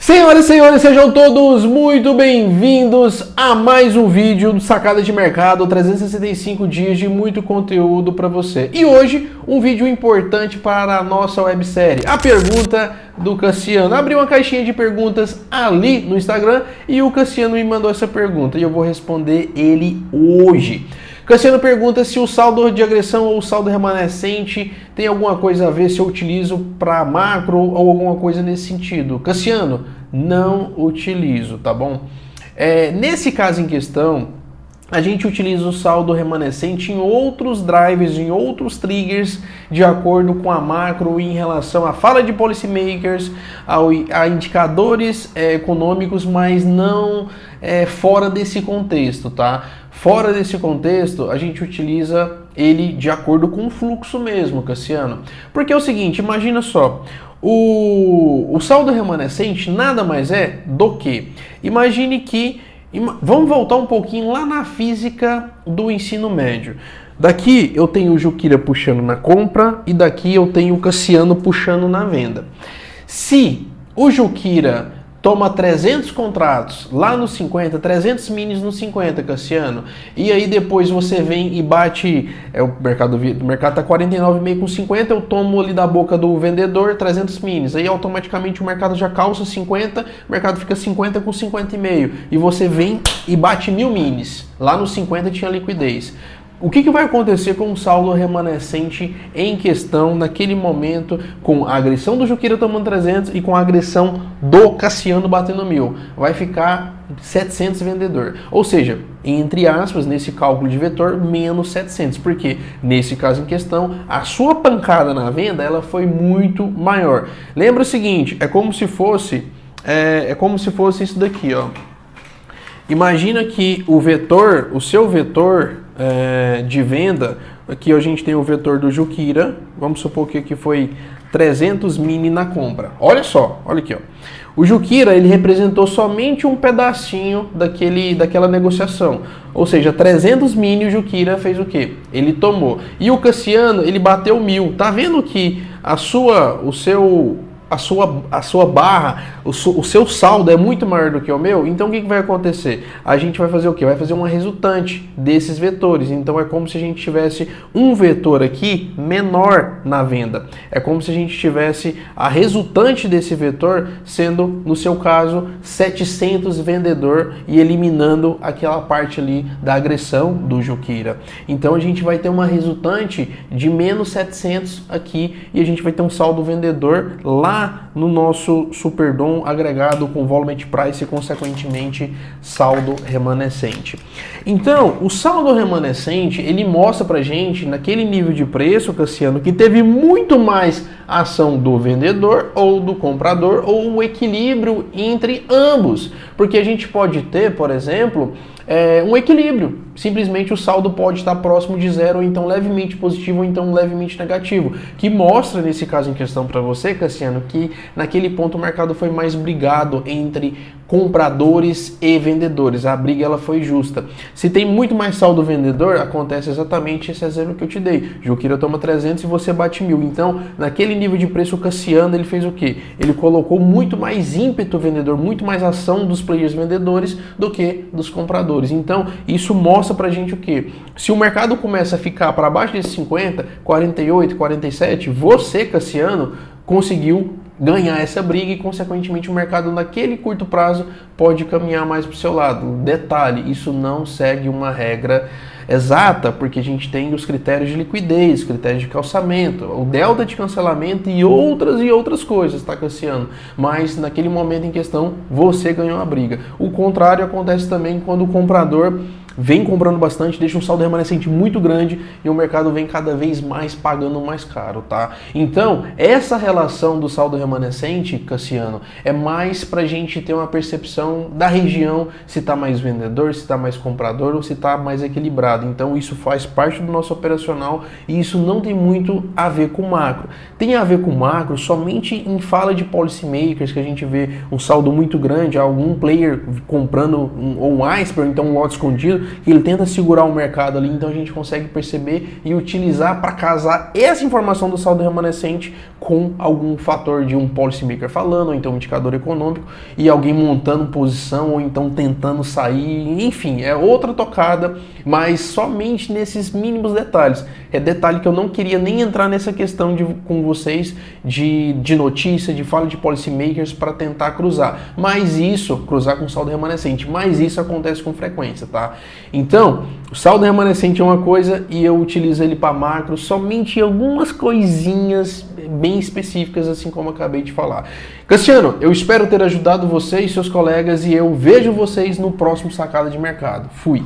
Senhoras e senhores, sejam todos muito bem-vindos a mais um vídeo do Sacada de Mercado, 365 dias de muito conteúdo para você. E hoje, um vídeo importante para a nossa websérie, a pergunta do Cassiano. Abri uma caixinha de perguntas ali no Instagram e o Cassiano me mandou essa pergunta e eu vou responder ele hoje. Cassiano pergunta se o saldo de agressão ou o saldo remanescente tem alguma coisa a ver se eu utilizo para macro ou alguma coisa nesse sentido. Cassiano, não utilizo, tá bom? Nesse caso em questão, a gente utiliza o saldo remanescente em outros drivers, em outros triggers, de acordo com a macro em relação à fala de policymakers, a indicadores econômicos, mas não fora desse contexto, tá? Fora desse contexto, a gente utiliza ele de acordo com o fluxo mesmo, Cassiano. Porque é o seguinte, imagina só, o saldo remanescente nada mais é do que, imagine que, vamos voltar um pouquinho lá na física do ensino médio. Daqui eu tenho o Juquira puxando na compra e daqui eu tenho o Cassiano puxando na venda. Se o Juquira toma 300 contratos lá no 50, 300 minis no 50, Cassiano, e aí depois você vem e bate, o mercado tá 49,5 com 50, eu tomo ali da boca do vendedor 300 minis, aí automaticamente o mercado já calça 50, o mercado fica 50 com 50,5, e você vem e bate 1000 minis, lá no 50 tinha liquidez. O que vai acontecer com o saldo remanescente em questão naquele momento com a agressão do Juquira tomando 300 e com a agressão do Cassiano batendo 1000? Vai ficar 700 vendedor. Ou seja, entre aspas, nesse cálculo de vetor, menos 700. Porque nesse caso em questão, a sua pancada na venda ela foi muito maior. Lembra o seguinte, é como se fosse isso daqui, ó. Imagina que o seu vetor de venda, aqui a gente tem o vetor do Juquira, vamos supor que aqui foi 300 mini na compra. Olha só, olha aqui, ó. O Juquira, ele representou somente um pedacinho daquela negociação. Ou seja, 300 mini o Juquira fez o quê? Ele tomou. E o Cassiano, ele bateu 1000. Tá vendo que a sua barra, o seu saldo é muito maior do que o meu? Então o que vai acontecer? A gente vai fazer o quê? Vai fazer uma resultante desses vetores. Então é como se a gente tivesse um vetor aqui menor na venda. É como se a gente tivesse a resultante desse vetor sendo, no seu caso, 700 vendedor e eliminando aquela parte ali da agressão do Juquira. Então a gente vai ter uma resultante de menos 700 aqui e a gente vai ter um saldo vendedor lá no nosso Superdom agregado com volume price e consequentemente saldo remanescente. Então, o saldo remanescente, ele mostra pra gente naquele nível de preço, Cassiano, que teve muito mais ação do vendedor ou do comprador ou um equilíbrio entre ambos. Porque a gente pode ter, por exemplo, um equilíbrio. Simplesmente o saldo pode estar próximo de zero, ou então levemente positivo, ou então levemente negativo. Que mostra, nesse caso em questão para você, Cassiano, que naquele ponto o mercado foi mais brigado entre compradores e vendedores. A briga ela foi justa. Se tem muito mais saldo vendedor, acontece exatamente esse exemplo que eu te dei. Juquira toma 300 e você bate 1000. Então, naquele nível de preço, o Cassiano ele fez o quê? Ele colocou muito mais ímpeto vendedor, muito mais ação dos players vendedores do que dos compradores. Então, isso mostra pra gente o quê? Se o mercado começa a ficar para baixo desses 50, 48, 47, você, Cassiano, conseguiu ganhar essa briga e, consequentemente, o mercado naquele curto prazo pode caminhar mais para o seu lado. Detalhe, isso não segue uma regra exata, porque a gente tem os critérios de liquidez, critérios de calçamento, o delta de cancelamento e outras coisas, tá, Cassiano? Mas naquele momento em questão, você ganhou a briga. O contrário acontece também quando o comprador vem comprando bastante, deixa um saldo remanescente muito grande e o mercado vem cada vez mais pagando mais caro, tá? Então, essa relação do saldo remanescente, Cassiano, é mais pra gente ter uma percepção da região, se tá mais vendedor, se tá mais comprador ou se tá mais equilibrado. mercado. Então isso faz parte do nosso operacional e isso não tem muito a ver com macro. Tem a ver com macro somente em fala de policymakers, que a gente vê um saldo muito grande, algum player comprando um iceberg, então um lote escondido, que ele tenta segurar o mercado ali, então a gente consegue perceber e utilizar para casar essa informação do saldo remanescente com algum fator de um policymaker falando, ou então um indicador econômico, e alguém montando posição, ou então tentando sair, enfim, é outra tocada, mas somente nesses mínimos detalhes. É detalhe que eu não queria nem entrar nessa questão com vocês de notícia, de fala de policymakers para tentar cruzar. Mas isso, cruzar com saldo remanescente, mas isso acontece com frequência, tá? Então, o saldo remanescente é uma coisa e eu utilizo ele para macro somente em algumas coisinhas bem específicas, assim como eu acabei de falar. Cassiano, eu espero ter ajudado você e seus colegas e eu vejo vocês no próximo Sacada de Mercado. Fui!